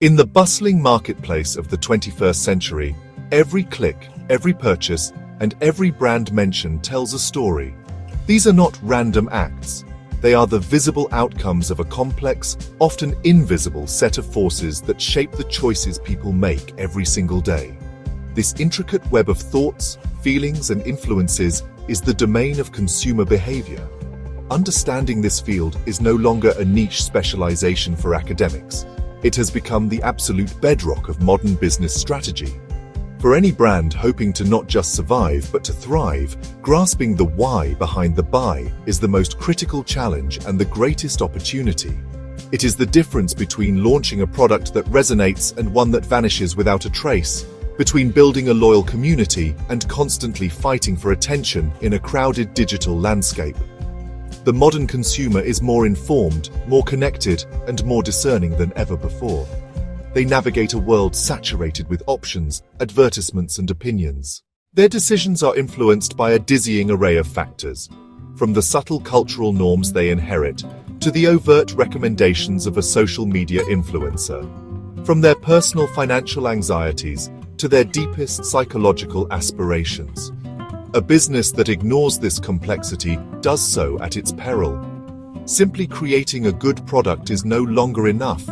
In the bustling marketplace of the 21st century, every click, every purchase, and every brand mention tells a story. These are not random acts. They are the visible outcomes of a complex, often invisible set of forces that shape the choices people make every single day. This intricate web of thoughts, feelings, and influences is the domain of consumer behavior. Understanding this field is no longer a niche specialization for academics. It has become the absolute bedrock of modern business strategy. For any brand hoping to not just survive but to thrive, grasping the why behind the buy is the most critical challenge and the greatest opportunity. It is the difference between launching a product that resonates and one that vanishes without a trace, between building a loyal community and constantly fighting for attention in a crowded digital landscape. The modern consumer is more informed, more connected, and more discerning than ever before. They navigate a world saturated with options, advertisements, and opinions. Their decisions are influenced by a dizzying array of factors, from the subtle cultural norms they inherit to the overt recommendations of a social media influencer, from their personal financial anxieties to their deepest psychological aspirations. A business that ignores this complexity does so at its peril. Simply creating a good product is no longer enough.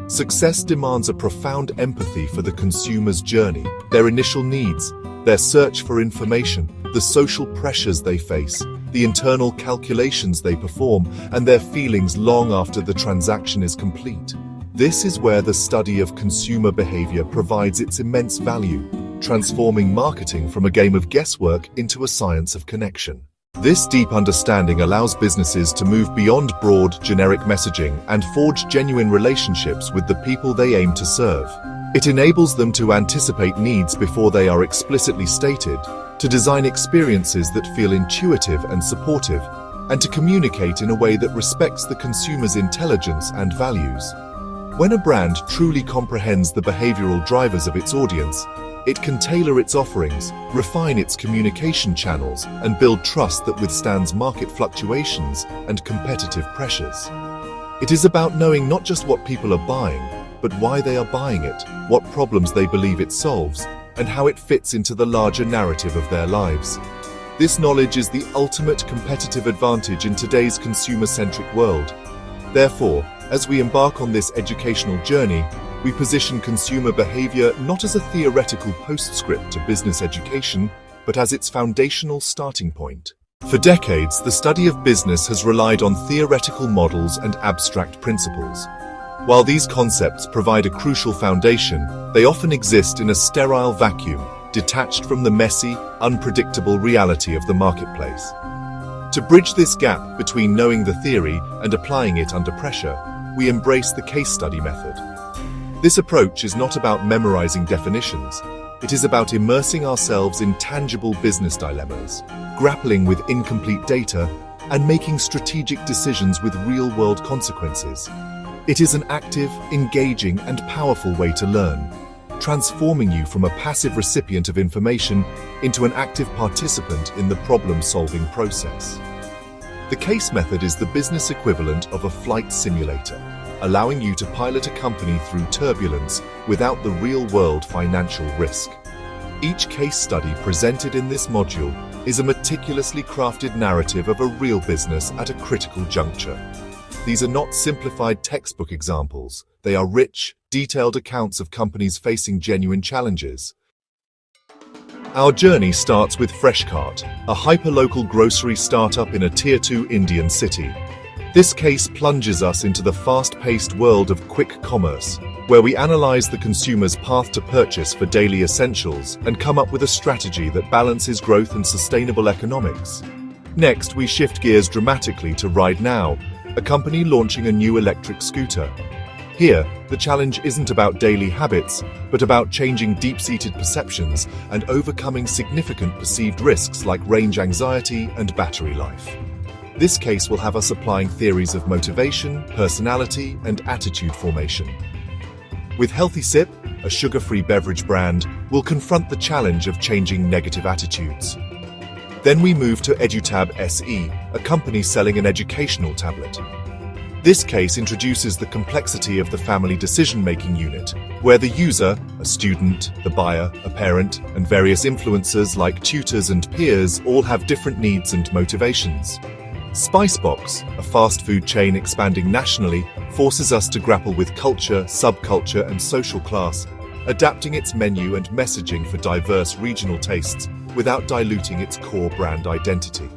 Success demands a profound empathy for the consumer's journey, their initial needs, their search for information, the social pressures they face, the internal calculations they perform, and their feelings long after the transaction is complete. This is where the study of consumer behavior provides its immense value, transforming marketing from a game of guesswork into a science of connection. This deep understanding allows businesses to move beyond broad, generic messaging and forge genuine relationships with the people they aim to serve. It enables them to anticipate needs before they are explicitly stated, to design experiences that feel intuitive and supportive, and to communicate in a way that respects the consumer's intelligence and values. When a brand truly comprehends the behavioral drivers of its audience, it can tailor its offerings, refine its communication channels, and build trust that withstands market fluctuations and competitive pressures. It is about knowing not just what people are buying, but why they are buying it, what problems they believe it solves, and how it fits into the larger narrative of their lives. This knowledge is the ultimate competitive advantage in today's consumer-centric world. Therefore, as we embark on this educational journey, we position consumer behavior not as a theoretical postscript to business education, but as its foundational starting point. For decades, the study of business has relied on theoretical models and abstract principles. While these concepts provide a crucial foundation, they often exist in a sterile vacuum, detached from the messy, unpredictable reality of the marketplace. To bridge this gap between knowing the theory and applying it under pressure, we embrace the case study method. This approach is not about memorizing definitions. It is about immersing ourselves in tangible business dilemmas, grappling with incomplete data, and making strategic decisions with real-world consequences. It is an active, engaging, and powerful way to learn, transforming you from a passive recipient of information into an active participant in the problem-solving process. The case method is the business equivalent of a flight simulator, allowing you to pilot a company through turbulence without the real-world financial risk. Each case study presented in this module is a meticulously crafted narrative of a real business at a critical juncture. These are not simplified textbook examples. They are rich, detailed accounts of companies facing genuine challenges. Our journey starts with Freshcart, a hyperlocal grocery startup in a Tier 2 Indian city. This case plunges us into the fast-paced world of quick commerce, where we analyze the consumer's path to purchase for daily essentials and come up with a strategy that balances growth and sustainable economics. Next, we shift gears dramatically to Ride Now, a company launching a new electric scooter. Here, the challenge isn't about daily habits, but about changing deep-seated perceptions and overcoming significant perceived risks like range anxiety and battery life. This case will have us applying theories of motivation, personality, and attitude formation. With Healthy Sip, a sugar-free beverage brand, we'll confront the challenge of changing negative attitudes. Then we move to EduTab SE, a company selling an educational tablet. This case introduces the complexity of the family decision-making unit, where the user, a student, the buyer, a parent, and various influencers like tutors and peers all have different needs and motivations. Spicebox, a fast food chain expanding nationally, forces us to grapple with culture, subculture, and social class, adapting its menu and messaging for diverse regional tastes without diluting its core brand identity.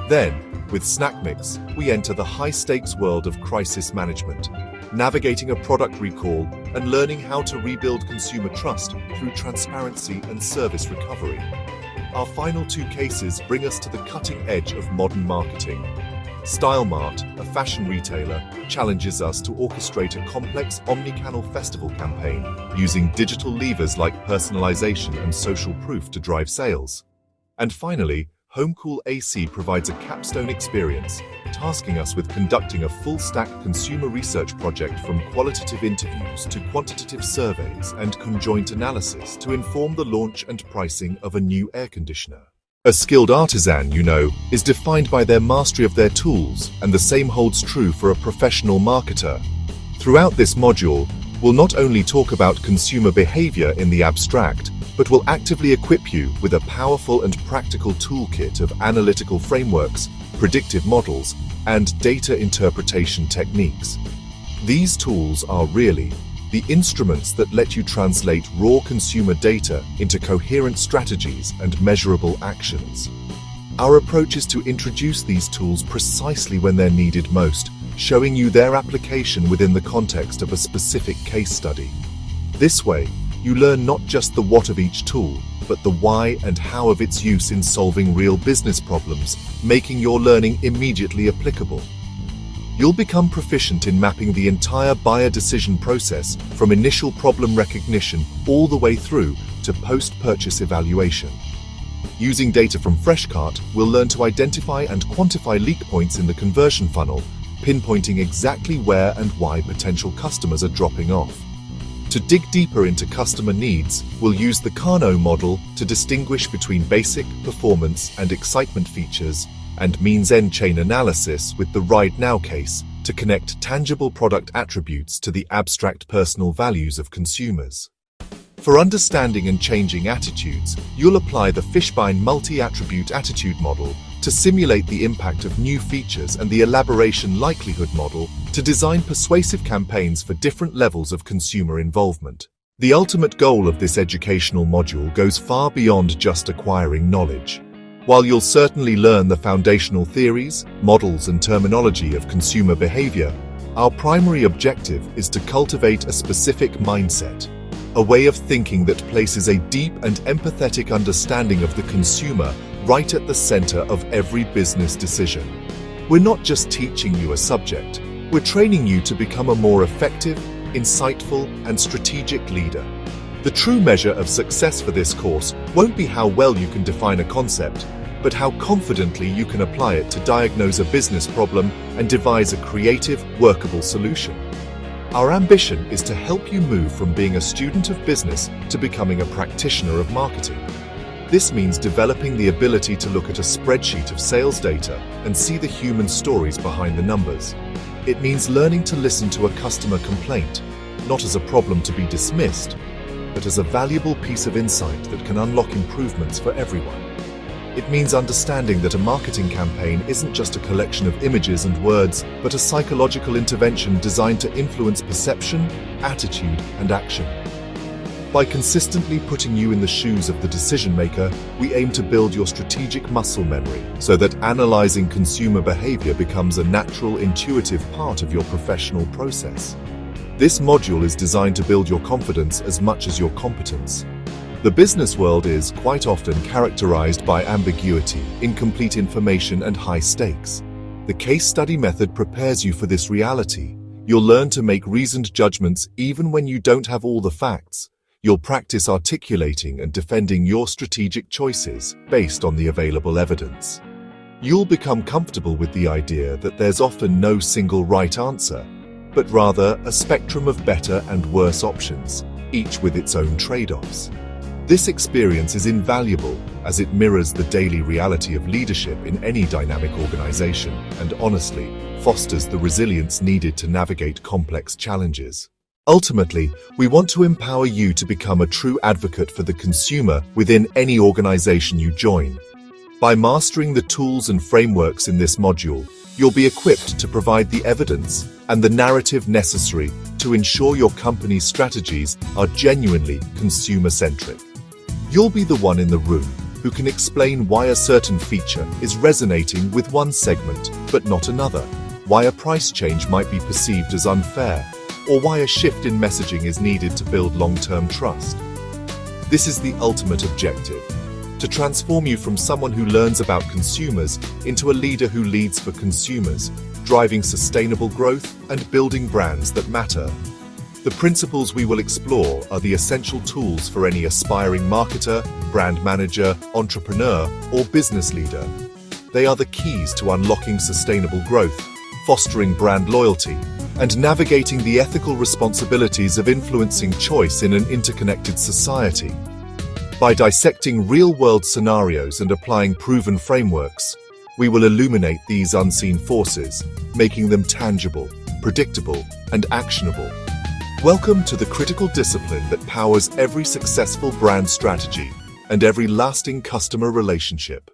Then, with Snack Mix, we enter the high-stakes world of crisis management, navigating a product recall and learning how to rebuild consumer trust through transparency and service recovery. Our final two cases bring us to the cutting edge of modern marketing. Style Mart, a fashion retailer, challenges us to orchestrate a complex omnichannel festival campaign using digital levers like personalization and social proof to drive sales. And finally, HomeCool AC provides a capstone experience, tasking us with conducting a full-stack consumer research project from qualitative interviews to quantitative surveys and conjoint analysis to inform the launch and pricing of a new air conditioner. A skilled artisan, is defined by their mastery of their tools, and the same holds true for a professional marketer. Throughout this module, we'll not only talk about consumer behavior in the abstract, but will actively equip you with a powerful and practical toolkit of analytical frameworks, predictive models, and data interpretation techniques. These tools are really the instruments that let you translate raw consumer data into coherent strategies and measurable actions. Our approach is to introduce these tools precisely when they're needed most, showing you their application within the context of a specific case study. This way, you learn not just the what of each tool, but the why and how of its use in solving real business problems, making your learning immediately applicable. You'll become proficient in mapping the entire buyer decision process from initial problem recognition all the way through to post-purchase evaluation. Using data from Freshcart, we'll learn to identify and quantify leak points in the conversion funnel, pinpointing exactly where and why potential customers are dropping off. To dig deeper into customer needs, we'll use the KANO model to distinguish between basic, performance, and excitement features, and means-end chain analysis with the Right Now case to connect tangible product attributes to the abstract personal values of consumers. For understanding and changing attitudes, you'll apply the Fishbein multi-attribute attitude model to simulate the impact of new features and the elaboration likelihood model to design persuasive campaigns for different levels of consumer involvement. The ultimate goal of this educational module goes far beyond just acquiring knowledge. While you'll certainly learn the foundational theories, models, and terminology of consumer behavior, our primary objective is to cultivate a specific mindset, a way of thinking that places a deep and empathetic understanding of the consumer right at the center of every business decision. We're not just teaching you a subject, we're training you to become a more effective, insightful, and strategic leader. The true measure of success for this course won't be how well you can define a concept, but how confidently you can apply it to diagnose a business problem and devise a creative, workable solution. Our ambition is to help you move from being a student of business to becoming a practitioner of marketing. This means developing the ability to look at a spreadsheet of sales data and see the human stories behind the numbers. It means learning to listen to a customer complaint, not as a problem to be dismissed, but as a valuable piece of insight that can unlock improvements for everyone. It means understanding that a marketing campaign isn't just a collection of images and words, but a psychological intervention designed to influence perception, attitude, and action. By consistently putting you in the shoes of the decision maker, we aim to build your strategic muscle memory so that analyzing consumer behavior becomes a natural, intuitive part of your professional process. This module is designed to build your confidence as much as your competence. The business world is quite often characterized by ambiguity, incomplete information, and high stakes. The case study method prepares you for this reality. You'll learn to make reasoned judgments even when you don't have all the facts. You'll practice articulating and defending your strategic choices based on the available evidence. You'll become comfortable with the idea that there's often no single right answer, but rather a spectrum of better and worse options, each with its own trade-offs. This experience is invaluable as it mirrors the daily reality of leadership in any dynamic organization and honestly fosters the resilience needed to navigate complex challenges. Ultimately, we want to empower you to become a true advocate for the consumer within any organization you join. By mastering the tools and frameworks in this module, you'll be equipped to provide the evidence and the narrative necessary to ensure your company's strategies are genuinely consumer-centric. You'll be the one in the room who can explain why a certain feature is resonating with one segment but not another, why a price change might be perceived as unfair, or why a shift in messaging is needed to build long-term trust. This is the ultimate objective: to transform you from someone who learns about consumers into a leader who leads for consumers, driving sustainable growth and building brands that matter. The principles we will explore are the essential tools for any aspiring marketer, brand manager, entrepreneur, or business leader. They are the keys to unlocking sustainable growth, fostering brand loyalty, and navigating the ethical responsibilities of influencing choice in an interconnected society. By dissecting real-world scenarios and applying proven frameworks, we will illuminate these unseen forces, making them tangible, predictable, and actionable. Welcome to the critical discipline that powers every successful brand strategy and every lasting customer relationship.